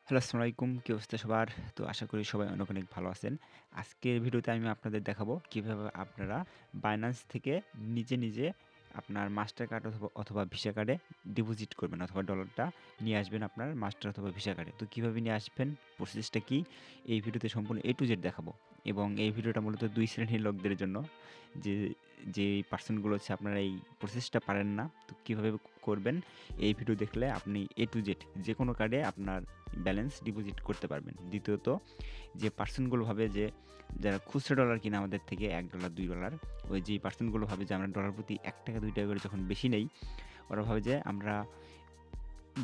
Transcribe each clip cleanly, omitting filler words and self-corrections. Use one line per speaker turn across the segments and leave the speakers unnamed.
Hello, আসসালামু আলাইকুম। কি অবস্থা সবার? তো আশা করি সবাই অনেক, অনেক ভালো আছেন। আজকের ভিডিওতে আমি আপনাদের দেখাবো কিভাবে আপনারা Binance থেকে নিজে, নিজে আপনার মাস্টার কার্ড অথবা ভিসা কার্ডে ডিপোজিট করবেন অথবা ডলারটা নিয়ে আসবেন আপনার মাস্টার অথবা ভিসা কার্ডে। তো কিভাবে নিয়ে আসবেন, প্রসেসটা কি? এই ভিডিওতে সম্পূর্ণ A to Z দেখাবো এবং এই ভিডিওটা মূলত ২ শ্রেণীর লোকদের জন্য যে, যে পার্সনগুলো হচ্ছে আপনারা এই প্রসেসটা পারেন না। তো কিভাবে করবেন এই ভিডিও দেখলে আপনি A to Z যেকোনো কার্ডে আপনার ব্যালেন্স ডিপোজিট করতে পারবেন। দ্বিতীয়ত যে পার্সনগুলো ভাবে যে যারা খুচরা ডলার কিনে আমাদের থেকে $১, $2 ওই যে পার্সনগুলো ভাবে যে আমরা ডলার প্রতি ৳১, ৳২ করে যখন বেশি নেই, ওরা ভাবে যে আমরা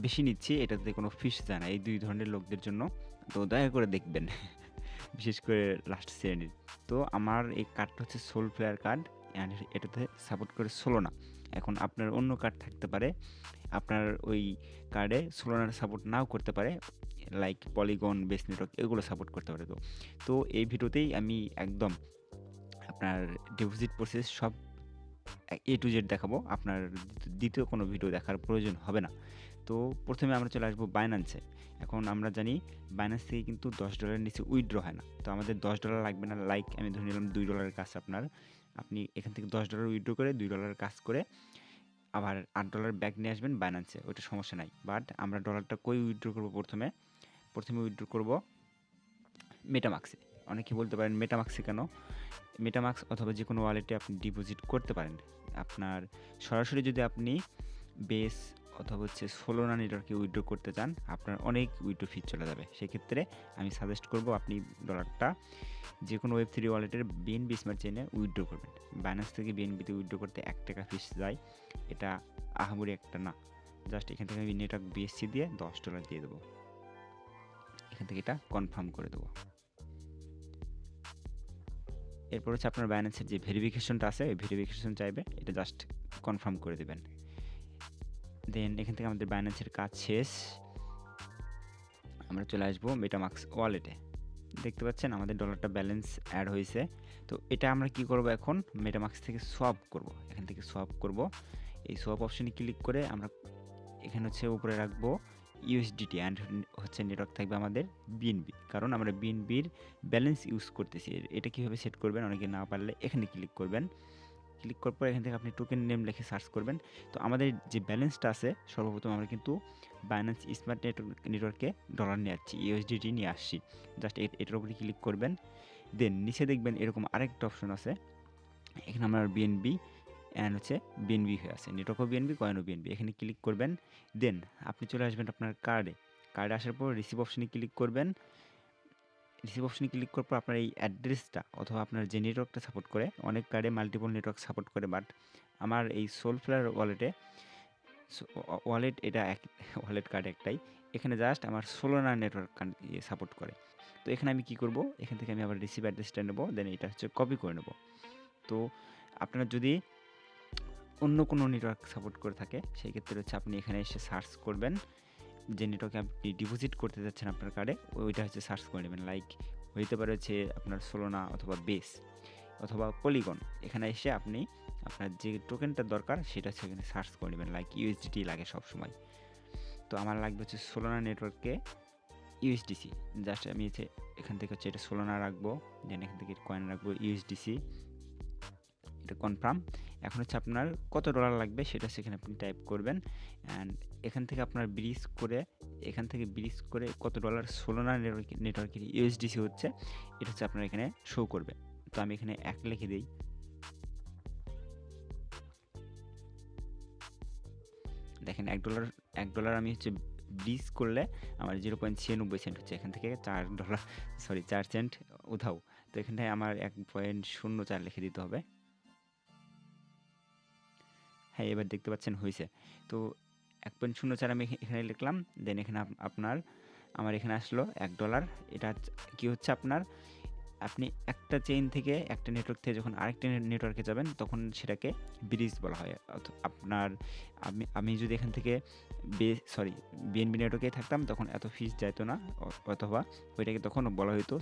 বেশি নিচ্ছি এটাতে কোনো ফিস যায় না। এই ২ ধরনের লোকদের জন্য তো দয়া করে দেখবেন। বিশেষ করে লাস্ট শ্রেণীর। তো আমার এই কার্ডটা হচ্ছে সোল প্লেয়ার কার্ড অ্যান্ড এটাতে সাপোর্ট করে সোলোনা। এখন আপনার অন্য কার্ড থাকতে পারে। আপনার ওই কার্ডে সোলোনার সাপোর্ট নাও করতে পারে। লাইক পলিগন, বেস নেটওয়ার্ক এগুলো সাপোর্ট করতে পারে। তো এই ভিডিওতেই আমি একদম আপনার ডিপোজিট প্রসেস সব A to Z দেখাবো। আপনার দ্বিতীয় কোনো ভিডিও দেখার প্রয়োজন হবে না। তো প্রথমে আমরা চলে আসবো Binance-এ। এখন আমরা জানি Binance থেকে কিন্তু $10 এর নিচে উইথড্র হয় না। তো আমাদের $10 লাগবে না। লাইক আমি ধরে নিলাম $2 এর কাজ আপনার। আপনি এখান থেকে $10 উইথড্র করে $2 কাজ করে আবার $8 ব্যাক নিয়ে আসবেন Binance-এ। ওইটা সমস্যা নাই। বাট আমরা ডলারটা কই উইথড্র করব প্রথমে? প্রথমে উইথড্র করব MetaMask-এ। অনেকে বলতে পারেন MetaMask-এ কেন? MetaMask অথবা যেকোনো ওয়ালেটে আপনি ডিপোজিট করতে পারেন। আপনার সরাসরি যদি আপনি বেস অথবা হচ্ছে সোলোনা নেটওয়ার্কে উইথড্র করতে চান, আপনার অনেক উইথড্র ফি চলে যাবে। সেক্ষেত্রে আমি সাজেস্ট করব আপনি ডলারটা যেকোনো Web3 ওয়ালেটের BNB স্মার্ট চেইনে উইথড্র করবেন। Binance থেকে BNB তে উইথড্র করতে ৳১ ফিস যায়। এটা আহামরি একটা না। জাস্ট এখান থেকে আমি নেটওয়ার্ক BSC দিয়ে $10 দিয়ে দেবো। এখান থেকে এটা কনফার্ম করে দেবো। এরপর হচ্ছে আপনার Binance-এর যে ভেরিফিকেশনটা আছে, ওই ভেরিফিকেশন চাইবে। এটা জাস্ট কনফার্ম করে দিবেন। দেন এখান থেকে আমাদের Binance-এর কাজ শেষ। আমরা চলে আসবো MetaMask ওয়ালেটে। দেখতে পাচ্ছেন আমাদের ডলারটা ব্যালেন্স অ্যাড হয়েছে। তো এটা আমরা কি করব এখন? MetaMask থেকে সোয়াপ করব। এখান থেকে সোয়াপ করব। এই সোয়াপ অপশনে ক্লিক করে আমরা এখানে হচ্ছে উপরে রাখবো USDT অ্যান্ড হচ্ছে নেটওয়ার্ক থাকবে আমাদের BNB। কারণ আমরা BNB-র ব্যালেন্স ইউজ করতেছি। এটা কিভাবে সেট করবেন? অনেকে না পারলে এখানে ক্লিক করবেন। ক্লিক করার পর এখান থেকে আপনি টোকেন নেম লিখে সার্চ করবেন। তো আমাদের যে ব্যালেন্সটা আছে সর্বপ্রথম আমরা কিন্তু Binance স্মার্ট নেটওয়ার্কে ডলার নিয়ে যাচ্ছি, USDT নিয়ে আসছি। জাস্ট এটার উপরে ক্লিক করবেন। দেন নিচে দেখবেন এরকম আরেকটা অপশন আছে। এখানে আমার BNB অ্যান্ড হচ্ছে BNB হয়ে আছে। নেটওয়ার্কও BNB, কয়েনও BNB। এখানে ক্লিক করবেন। দেন আপনি চলে আসবেন আপনার কার্ডে। কার্ডে আসার পর রিসিভ অপশনে ক্লিক করবেন। রিসিভ অপশনে ক্লিক করার পর আপনার এই অ্যাড্রেসটা অথবা আপনার যে নেটওয়ার্কটা সাপোর্ট করে, অনেক কার্ডে মাল্টিপল নেটওয়ার্ক সাপোর্ট করে, বাট আমার এই সোলফ্লাওয়ার ওয়ালেটে ওয়ালেট এটা এক ওয়ালেট কার্ড একটাই। এখানে জাস্ট আমার সোলোনা নেটওয়ার্ক সাপোর্ট করে। তো এখানে আমি কি করব? এখান থেকে আমি আবার রিসিভ অ্যাড্রেসটা নেব। দেন এটা হচ্ছে কপি করে নেব। তো আপনার যদি অন্য কোনো নেটওয়ার্ক সাপোর্ট করে থাকে, সেই ক্ষেত্রে হচ্ছে আপনি এখানে এসে সার্চ করবেন। যে নেটওয়ার্কে আপনি ডিপোজিট করতে যাচ্ছেন আপনার কার্ডে, ওইটা হচ্ছে সার্চ করে নেবেন। লাইক হইতে পারে হচ্ছে আপনার সোলোনা অথবা বেস অথবা পলিগন। এখানে এসে আপনি আপনার যে টোকেনটা দরকার সেটা হচ্ছে এখানে সার্চ করে নেবেন। লাইক USDT লাগে সবসময়। তো আমার লাগবে হচ্ছে সোলোনা নেটওয়ার্কে USDC। জাস্ট আমি হচ্ছে এখান থেকে হচ্ছে এটা সোলোনা রাখবো। দেন এখান থেকে কয়েন রাখবো USDC। এটা কনফার্ম। এখন হচ্ছে আপনার কত ডলার লাগবে সেটা সেখানে আপনি টাইপ করবেন। অ্যান্ড এখান থেকে আপনার ব্রিজ করে কত ডলার সোলোনা নেটওয়ার্কের ইউএসডিসি হচ্ছে এটা হচ্ছে আপনার এখানে শো করবে। তো আমি এখানে 1 লিখে দিই। দেখেন $1 আমি হচ্ছে ব্রিজ করলে আমার 0.96 সেন্ট হচ্ছে। এখান থেকে $4 সেন্ট উধাও। তো এখানে আমার 1.04 লিখে দিতে হবে। হ্যাঁ, এবার দেখতে পাচ্ছেন হইছে। তো 1.04 আমি এখানে লিখলাম। দেন এখানে আমার এখানে আসলো $1। এটা কি হচ্ছে আপনার, আপনি একটা চেইন থেকে একটা নেটওয়ার্ক থেকে যখন আরেকটা নেটওয়ার্কে যাবেন তখন সেটাকে ব্রিজ বলা হয়। আপনার আমি যদি এখান থেকে BNB নেটওয়ার্কে থাকতাম তখন এত ফিস যাইতো না, অথবা ওইটাকে তখন বলা হইতো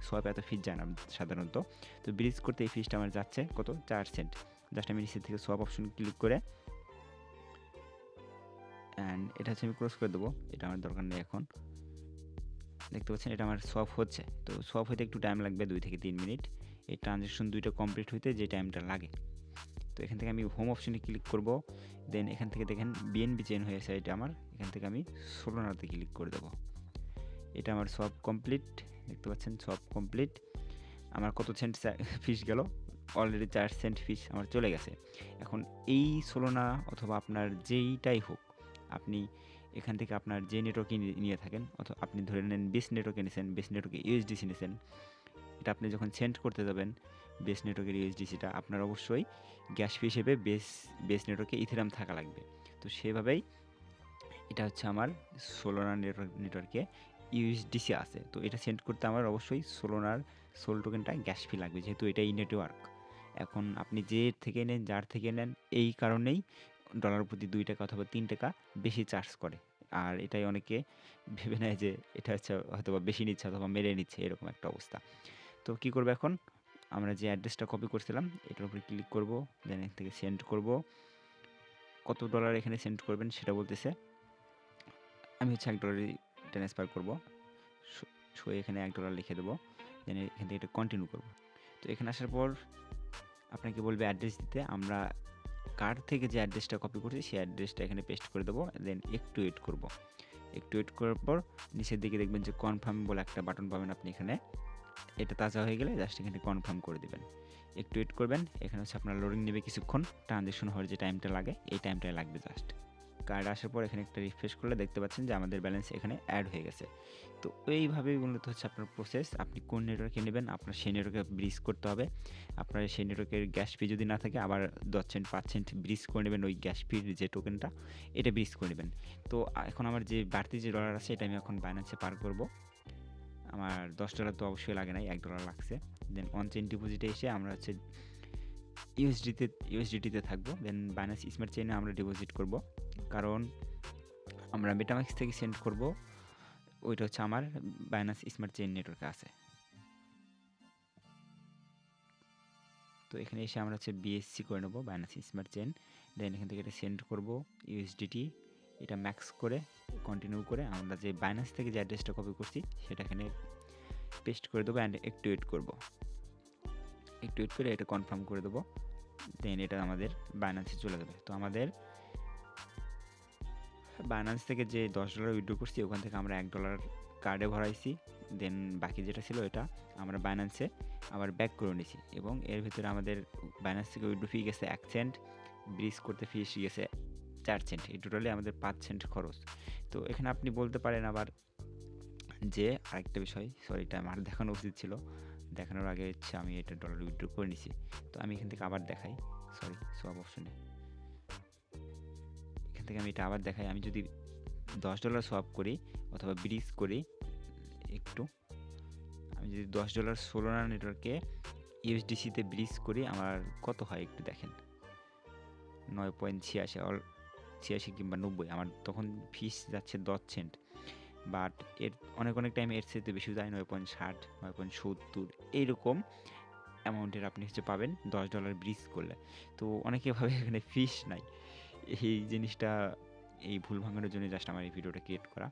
সোয়াপ এত ফিস যায় না সাধারণত। তো ব্রিজ করতে এই ফিসটা আমার যাচ্ছে কত, 4 সেন্ট। জাস্ট আমি নিচের থেকে সোয়াপ অপশন ক্লিক করে অ্যান্ড এটা হচ্ছে আমি ক্লোজ করে দেবো। এটা আমার দরকার নেই এখন। দেখতে পাচ্ছেন এটা আমার সোয়াপ হচ্ছে। তো সোয়াপ হইতে একটু টাইম লাগবে 2 থেকে 3 মিনিট। এই ট্রানজ্যাকশন 2টা কমপ্লিট হইতে যে টাইমটা লাগে। তো এখান থেকে আমি হোম অপশনে ক্লিক করব। দেন এখান থেকে দেখেন বিএনবি চেইন হয়েছে এটা আমার। এখান থেকে আমি সোলোনাতে ক্লিক করে দেব। এটা আমার সোয়াপ কমপ্লিট। দেখতে পাচ্ছেন সোয়াপ কমপ্লিট। আমার কত সেন্ট ফিস গেল? অলরেডি 4 সেন্ট ফিস আমার চলে গেছে। এখন এই সোলোনা অথবা আপনার যেইটাই হোক, আপনি এখান থেকে আপনার যে নেটওয়ার্কে নিয়ে থাকেন, অথবা আপনি ধরে নেন বেস নেটওয়ার্কে নিয়েছেন, বেস নেটওয়ার্কে ইউএসডিসি নিয়েছেন। এটা আপনি যখন সেন্ড করতে যাবেন বেস নেটওয়ার্কের ইউএসডিসিটা, আপনার অবশ্যই গ্যাস ফি হিসেবে বেস নেটওয়ার্কে ইথেরিয়াম থাকা লাগবে। তো সেভাবেই এটা হচ্ছে আমার সোলোনা নেটওয়ার্কে ইউএসডিসি আছে। তো এটা সেন্ড করতে আমার অবশ্যই সোলোনার সোল টোকেনটা গ্যাস ফি লাগবে, যেহেতু এটাই নেটওয়ার্ক। এখন আপনি যে থেকে নেন, যার থেকে নেন, এই কারণেই ডলার প্রতি 2 টাকা অথবা 3 টাকা বেশি চার্জ করে। আর এটাই অনেকে ভেবে নেয় যে এটা হচ্ছে হয়তোবা বেশি নিচ্ছে অথবা মেরে নিচ্ছে, এরকম একটা অবস্থা। তো কী করবো এখন? আমরা যে অ্যাড্রেসটা কপি করছিলাম এটার উপরে ক্লিক করব, দেন এখান থেকে সেন্ড করব। কত ডলার এখানে সেন্ড করবেন সেটা বলতেছে। আমি হচ্ছে $1 ট্রান্সফার করব। সো এখানে $1 লিখে দেবো। দেন এখান থেকে এটা কন্টিনিউ করব। তো এখানে আসার পর আপনাকে বলবে অ্যাড্রেস দিতে। আমরা কার থেকে যে অ্যাড্রেসটা কপি করছি সেই অ্যাড্রেসটা এখানে পেস্ট করে দেবো। দেন একটু ওয়েট করব। একটু ওয়েট করার পর নিচের দিকে দেখবেন যে কনফার্ম বলে একটা বাটন পাবেন আপনি এখানে। এটা তাজা হয়ে গেলে জাস্ট এখানে কনফার্ম করে দেবেন। একটু ওয়েট করবেন। এখানে হচ্ছে আপনার লোডিং নেবে কিছুক্ষণ। ট্রানজ্যাকশন হওয়ার যে টাইমটা লাগে এই টাইমটাই লাগবে জাস্ট। কার্ড আসার পর এখানে একটা রিফ্রেশ করলে দেখতে পাচ্ছেন যে আমাদের ব্যালেন্স এখানে অ্যাড হয়ে গেছে। তো এইভাবেই মূলত হচ্ছে আপনার প্রসেস। আপনি কোন নেটওয়ার্কে নেবেন আপনার সেই নেটওয়ার্কে ব্রিজ করতে হবে। আপনার সেই নেটওয়ার্কের গ্যাস ফি যদি না থাকে আবার 10 সেন্ট 5 সেন্ট ব্রিজ করে নেবেন, ওই গ্যাস ফির যে টোকেনটা এটা ব্রিজ করে নেবেন। তো এখন আমার যে বাড়তি যে ডলার আছে এটা আমি এখন বাইন্যান্সে পার করব। আমার $10 তো অবশ্যই লাগে নাই, $1 লাগছে। দেন অন চেইন ডিপোজিটে এসে আমরা হচ্ছে ইউএসডিটিতে থাকবো। দেন বাইন্যান্স স্মার্ট চেইনে আমরা ডিপোজিট করব, কারণ আমরা মেটামাক্স থেকে সেন্ড করব। ওইটা হচ্ছে আমার বাইন্যান্স স্মার্ট চেইন নেটওয়ার্কে আছে। তো এখানে এসে আমরা হচ্ছে বিএসসি করে নেব, বাইন্যান্স স্মার্ট চেইন। দেন এখান থেকে এটা সেন্ড করব ইউএসডিটি। এটা ম্যাক্স করে কন্টিনিউ করে আমরা যে বাইন্যান্স থেকে যে অ্যাড্রেসটা কপি করছি সেটা এখানে পেস্ট করে দেবো অ্যান্ড একটু ওয়েট করব। একটু ওয়েট করে এটা কনফার্ম করে দেবো। দেন এটা আমাদের বাইন্যান্সে চলে যাবে। তো আমাদের বাইন্যান্স থেকে যে $10 উইথড্র করছি ওখান থেকে আমরা $1 কার্ডে ভরাইছি। দেন বাকি যেটা ছিল এটা আমরা বাইন্যান্সে আবার ব্যাক করে নিয়েছি, এবং এর ভিতরে আমাদের বাইন্যান্স থেকে উইথড্র ফি গেছে 1 সেন্ট, ব্রিজ করতে ফি গেছে 4 সেন্ট। এই টোটালি আমাদের 5 সেন্ট খরচ। তো এখানে আপনি বলতে পারেন আবার যে আরেকটা বিষয়, সরি এটা আমার দেখানো উচিত ছিল, দেখানোর আগে হচ্ছে আমি এটা ডলার উইথড্র করে নিছি। তো আমি এখান থেকে আবার দেখাই, সরি সোয়াপ অপশনে এখান থেকে আমি এটা আবার দেখাই। আমি যদি $10 সোয়াপ করি অথবা ব্রিজ করি, একটু আমি যদি $10 সোলোনা নেটওয়ার্কে ইউএসডিসিতে ব্রিজ করি আমার কত হয় একটু দেখেন। 9.86 কিংবা 90, আমার তখন ফিস যাচ্ছে 10 সেন্ট। বাট এর অনেক টাইম এর সাথে বেশি যায়, 9.60, 9.70 এইরকম অ্যামাউন্টের আপনি হচ্ছে পাবেন $10 ব্রিজ করলে। তো অনেকে ভাবে এখানে ফিস নাই। এই জিনিসটা, এই ভুল ভাঙানোর জন্য জাস্ট আমার এই ভিডিওটা ক্রিয়েট করা।